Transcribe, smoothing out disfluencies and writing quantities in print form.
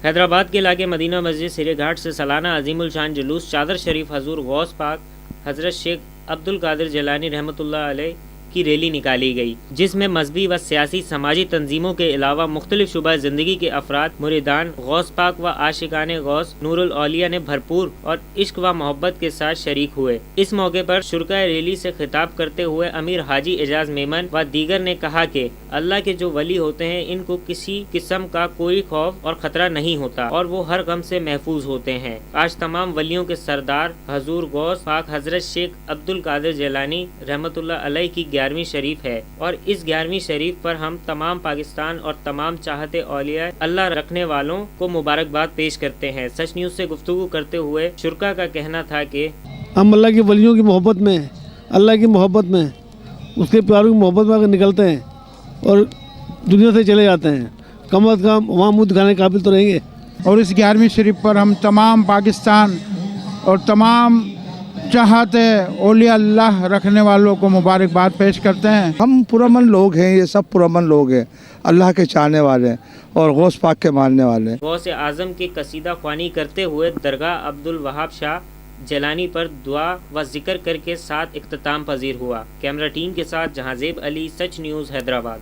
حیدرآباد کے علاقے مدینہ مسجد سرے گھاٹ سے سالانہ عظیم الشان جلوس چادر شریف حضور غوث پاک حضرت شیخ عبد القادر جیلانی رحمۃ اللہ علیہ کی ریلی نکالی گئی، جس میں مذہبی و سیاسی سماجی تنظیموں کے علاوہ مختلف شعبہ زندگی کے افراد، مریدان غوث پاک و عاشقان غوث نور الاولیاء نے بھرپور اور عشق و محبت کے ساتھ شریک ہوئے۔ اس موقع پر شرکاء ریلی سے خطاب کرتے ہوئے امیر حاجی اعجاز میمن و دیگر نے کہا کہ اللہ کے جو ولی ہوتے ہیں ان کو کسی قسم کا کوئی خوف اور خطرہ نہیں ہوتا اور وہ ہر غم سے محفوظ ہوتے ہیں۔ آج تمام ولیوں کے سردار حضور غوث پاک حضرت شیخ عبد القادر جیلانی رحمۃ اللہ علیہ کی 11ویں شریف ہے، اور اس 11ویں شریف پر ہم تمام پاکستان اور تمام چاہتے اولیاء اللہ رکھنے والوں کو مبارکباد پیش کرتے ہیں۔ سچ نیوز سے گفتگو کرتے ہوئے شرکا کا کہنا تھا کہ ہم اللہ کے ولیوں کی محبت میں، اللہ کی محبت میں، اس کے پیاروں کی محبت میں اگر نکلتے ہیں اور دنیا سے چلے جاتے ہیں، کم از کم وہاں منہ دکھانے کے قابل تو رہیں گے۔ اور اس 11ویں شریف پر ہم تمام پاکستان اور تمام چاہتے اولیاء اللہ رکھنے والوں کو مبارکباد پیش کرتے ہیں۔ ہم پرامن لوگ ہیں، یہ سب پرامن لوگ ہیں، اللہ کے چاہنے والے اور غوث پاک کے ماننے والے۔ غوث اعظم کی قصیدہ خوانی کرتے ہوئے درگاہ عبد الوہاب شاہ جیلانی پر دعا و ذکر کر کے ساتھ اختتام پذیر ہوا۔ کیمرہ ٹیم کے ساتھ جہاں زیب علی، سچ نیوز، حیدرآباد۔